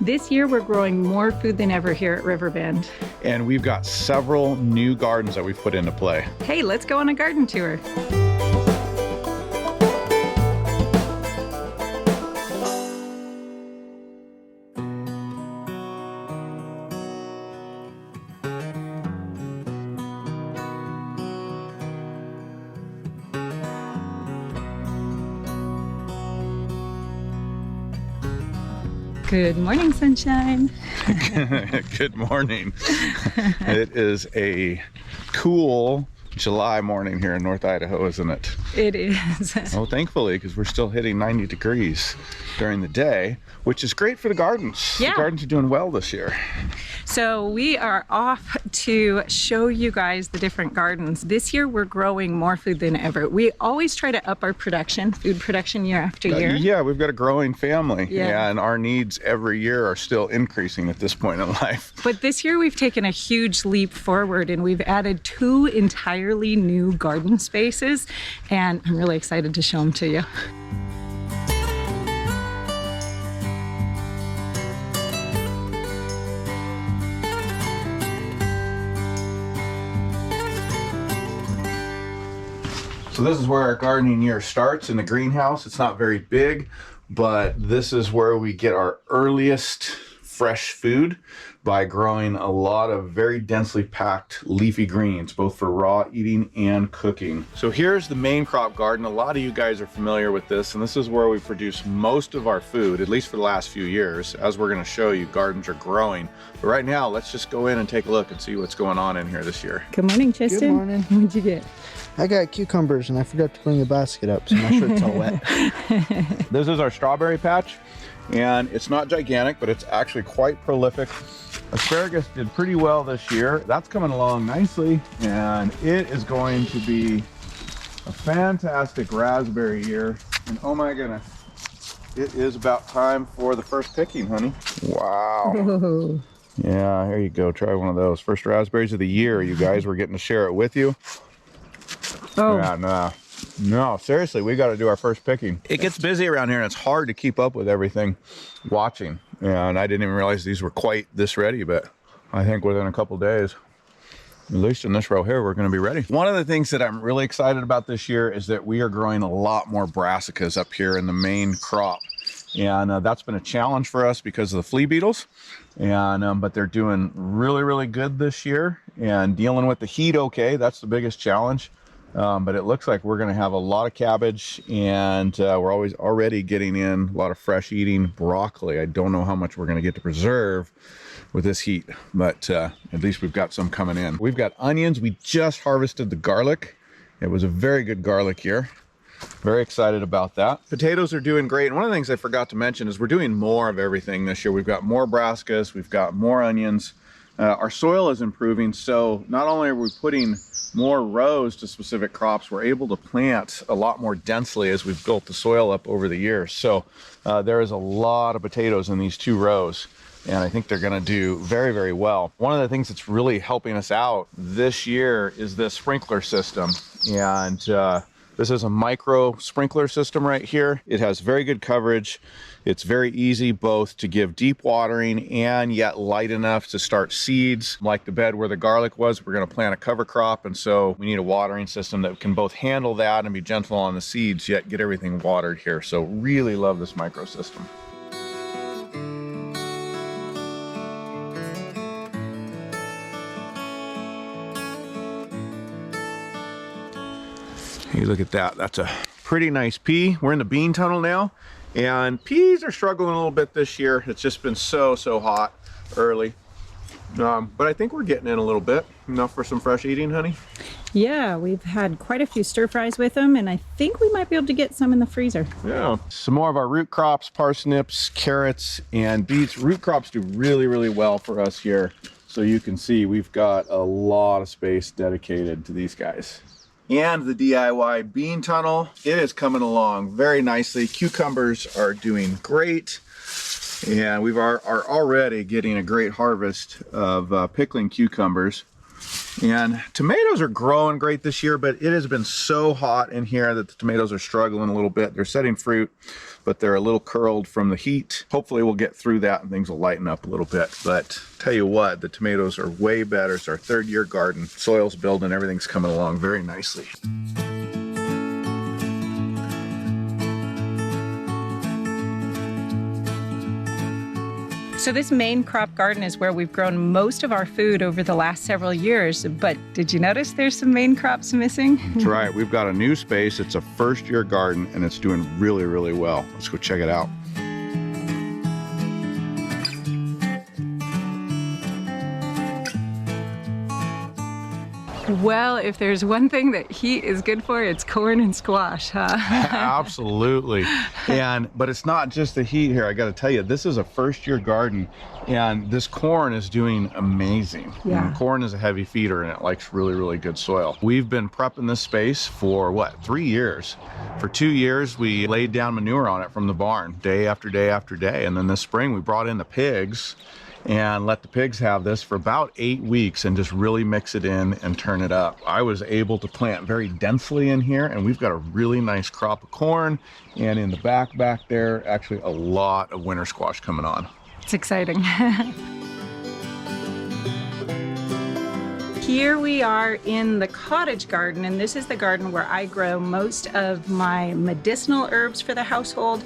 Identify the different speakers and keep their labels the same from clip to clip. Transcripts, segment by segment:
Speaker 1: This year, we're growing more food than ever here at Riverbend.
Speaker 2: And we've got several new gardens that we've put into play.
Speaker 1: Hey, let's go on a garden tour. Good morning, sunshine.
Speaker 2: Good morning. It is a cool July morning here in North Idaho, isn't it?
Speaker 1: It is.
Speaker 2: Oh, thankfully, because we're still hitting 90 degrees during the day, which is great for the gardens.
Speaker 1: Yeah.
Speaker 2: The gardens are doing well this year.
Speaker 1: So we are off to show you guys the different gardens. This year we're growing more food than ever. We always try to up our production, food production year after year.
Speaker 2: Yeah, we've got a growing family,
Speaker 1: Yeah.
Speaker 2: and our needs every year are still increasing at this point in life.
Speaker 1: But this year we've taken a huge leap forward and we've added 2 entirely new garden spaces, and I'm really excited to show them to you.
Speaker 2: So this is where our gardening year starts in the greenhouse. It's not very big, but this is where we get our earliest fresh food by growing a lot of very densely packed leafy greens, both for raw eating and cooking. So here's the main crop garden. A lot of you guys are familiar with this, and this is where we produce most of our food, at least for the last few years. As we're gonna show you, gardens are growing. But right now, let's just go in and take a look and see what's going on in here this year.
Speaker 1: Good morning, Justin.
Speaker 3: Good morning.
Speaker 1: What'd you get?
Speaker 3: I got cucumbers and I forgot to bring the basket up, so my shirt's all wet.
Speaker 2: This is our strawberry patch, and it's not gigantic, but it's actually quite prolific. Asparagus did pretty well this year. That's coming along nicely, and it is going to be a fantastic raspberry year. And oh my goodness, it is about time for the first picking, honey. Wow.
Speaker 1: Oh.
Speaker 2: Yeah, here you go. Try one of those. First raspberries of the year, you guys. We're getting to share it with you.
Speaker 1: Oh.
Speaker 2: Yeah, no, seriously, we got to do our first picking. It gets busy around here and it's hard to keep up with everything watching. And I didn't even realize these were quite this ready, but I think within a couple days, at least in this row here, we're going to be ready. One of the things that I'm really excited about this year is that we are growing a lot more brassicas up here in the main crop. And that's been a challenge for us because of the flea beetles. And but they're doing really, really good this year and dealing with the heat okay. That's the biggest challenge. But it looks like we're going to have a lot of cabbage, and we're already getting in a lot of fresh eating broccoli. I don't know how much we're going to get to preserve with this heat, but at least we've got some coming in. We've got onions. We just harvested the garlic. It was a very good garlic year. Very excited about that. Potatoes are doing great. And one of the things I forgot to mention is we're doing more of everything this year. We've got more brassicas. We've got more onions. Our soil is improving, so not only are we putting more rows to specific crops, we're able to plant a lot more densely as we've built the soil up over the years. So there is a lot of potatoes in these 2 rows, and I think they're going to do very, very well. One of the things that's really helping us out this year is this sprinkler system, and this is a micro sprinkler system right here. It has very good coverage. It's very easy both to give deep watering and yet light enough to start seeds. Like the bed where the garlic was, we're going to plant a cover crop, and so we need a watering system that can both handle that and be gentle on the seeds, yet get everything watered here. So really love this micro system. Hey, look at that. That's a pretty nice pea. We're in the bean tunnel now, and peas are struggling a little bit this year. It's just been so hot early. But I think we're getting in a little bit. Enough for some fresh eating, honey?
Speaker 1: Yeah, we've had quite a few stir fries with them, and I think we might be able to get some in the freezer.
Speaker 2: Yeah. Some more of our root crops, parsnips, carrots, and beets. Root crops do really, really well for us here. So you can see we've got a lot of space dedicated to these guys. And the DIY bean tunnel, it is coming along very nicely. Cucumbers are doing great. And we are already getting a great harvest of pickling cucumbers. And tomatoes are growing great this year, but it has been so hot in here that the tomatoes are struggling a little bit. They're setting fruit, but they're a little curled from the heat. Hopefully we'll get through that and things will lighten up a little bit. But tell you what, the tomatoes are way better. It's our 3rd year garden. Soil's building, everything's coming along very nicely.
Speaker 1: So this main crop garden is where we've grown most of our food over the last several years, but did you notice there's some main crops missing?
Speaker 2: That's right, we've got a new space. It's a 1st year garden and it's doing really, really well. Let's go check it out.
Speaker 1: Well, if there's one thing that heat is good for, it's corn and squash, huh?
Speaker 2: Absolutely. But it's not just the heat here. I got to tell you, this is a 1st year garden and this corn is doing amazing.
Speaker 1: Yeah.
Speaker 2: And corn is a heavy feeder and it likes really, really good soil. We've been prepping this space for what, 3 years? For 2 years, we laid down manure on it from the barn day after day after day. And then this spring we brought in the pigs and let the pigs have this for about 8 weeks and just really mix it in and turn it up. I was able to plant very densely in here and we've got a really nice crop of corn, and in the back there, actually a lot of winter squash coming on.
Speaker 1: It's exciting. Here we are in the cottage garden, and this is the garden where I grow most of my medicinal herbs for the household,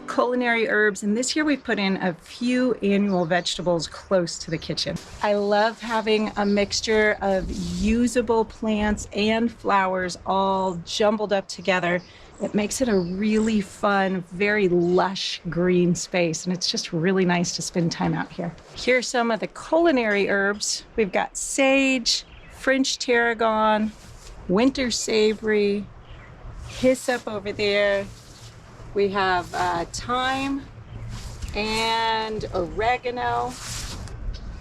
Speaker 1: culinary herbs, and this year we put in a few annual vegetables close to the kitchen. I love having a mixture of usable plants and flowers all jumbled up together. It makes it a really fun, very lush green space, and it's just really nice to spend time out here. Here's some of the culinary herbs. We've got sage, French tarragon, winter savory, hyssop over there. We have thyme and oregano.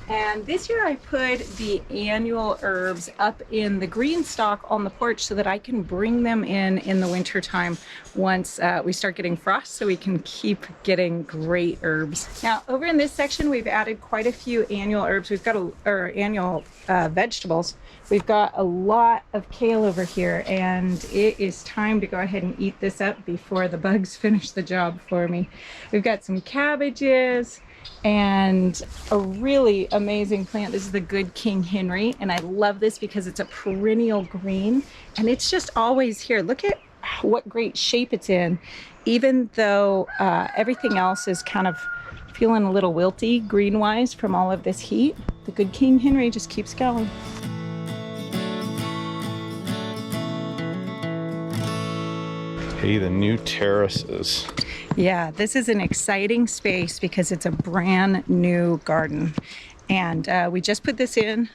Speaker 1: And this year I put the annual herbs up in the green stalk on the porch so that I can bring them in the winter time once we start getting frost, so we can keep getting great herbs. Now over in this section we've added quite a few annual herbs. We've got annual vegetables. We've got a lot of kale over here, and it is time to go ahead and eat this up before the bugs finish the job for me. We've got some cabbages and a really amazing plant. This is the Good King Henry, and I love this because it's a perennial green and it's just always here. Look at what great shape it's in, even though everything else is kind of feeling a little wilty green wise from all of this heat. The Good King Henry just keeps going.
Speaker 2: Hey, the new terraces.
Speaker 1: Yeah, this is an exciting space because it's a brand new garden. And we just put this in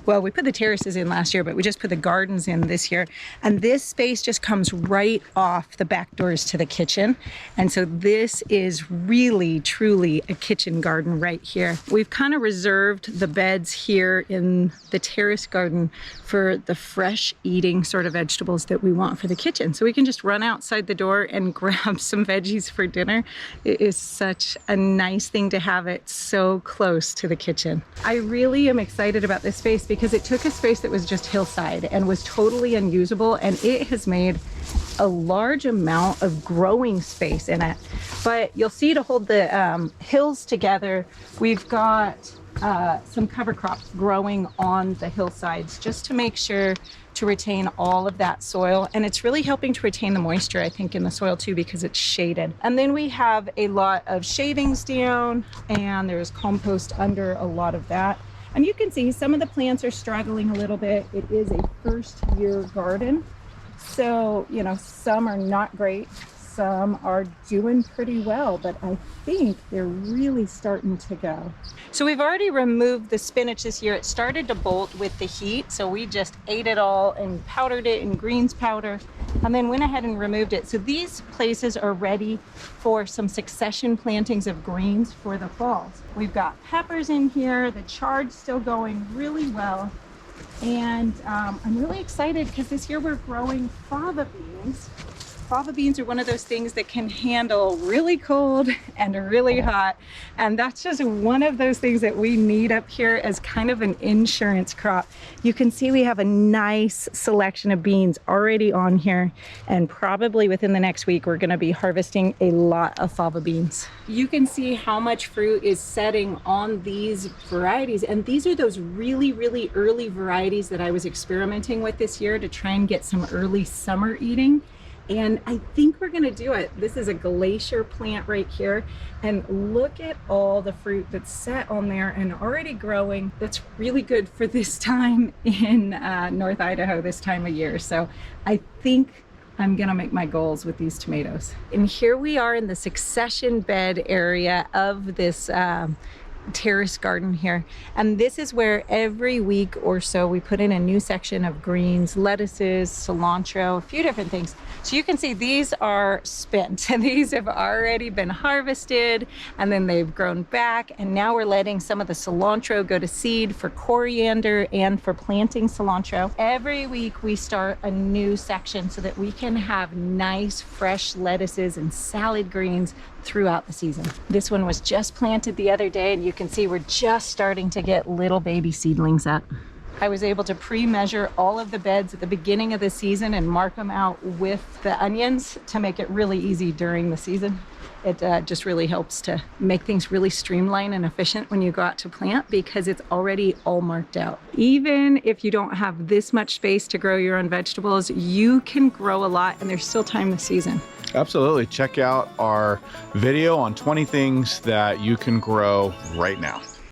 Speaker 1: well, we put the terraces in last year, but we just put the gardens in this year. And this space just comes right off the back doors to the kitchen. And so this is really, truly a kitchen garden right here. We've kind of reserved the beds here in the terrace garden for the fresh eating sort of vegetables that we want for the kitchen. So we can just run outside the door and grab some veggies for dinner. It is such a nice thing to have it so close to the kitchen. I really am excited about this space because it took a space that was just hillside and was totally unusable, and it has made a large amount of growing space in it. But you'll see, to hold the hills together, we've got some cover crops growing on the hillsides just to make sure to retain all of that soil. And it's really helping to retain the moisture, I think, in the soil too, because it's shaded. And then we have a lot of shavings down, and there's compost under a lot of that. And you can see some of the plants are struggling a little bit. It is a 1st year garden. So, you know, some are not great. Some are doing pretty well, but I think they're really starting to go. So we've already removed the spinach this year. It started to bolt with the heat, so we just ate it all and powdered it in greens powder, and then went ahead and removed it. So these places are ready for some succession plantings of greens for the fall. We've got peppers in here. The chard's still going really well. And I'm really excited because this year we're growing fava beans. fava beans are one of those things that can handle really cold and really hot. And that's just one of those things that we need up here as kind of an insurance crop. You can see we have a nice selection of beans already on here. And probably within the next week, we're gonna be harvesting a lot of fava beans. You can see how much fruit is setting on these varieties. And these are those really, really early varieties that I was experimenting with this year to try and get some early summer eating. And I think we're gonna do it. This is a glacier plant right here. And look at all the fruit that's set on there and already growing. That's really good for this time in North Idaho, this time of year. So I think I'm gonna make my goals with these tomatoes. And here we are in the succession bed area of this terrace garden here, and this is where every week or so we put in a new section of greens, lettuces, cilantro, a few different things. So you can see these are spent and these have already been harvested, and then they've grown back, and now we're letting some of the cilantro go to seed for coriander and for planting cilantro. Every week we start a new section so that we can have nice fresh lettuces and salad greens throughout the season. This one was just planted the other day, and you can see we're just starting to get little baby seedlings up. I was able to pre-measure all of the beds at the beginning of the season and mark them out with the onions to make it really easy during the season. It just really helps to make things really streamlined and efficient when you go out to plant, because it's already all marked out. Even if you don't have this much space to grow your own vegetables, you can grow a lot, and there's still time this season.
Speaker 2: Absolutely. Check out our video on 20 things that you can grow right now.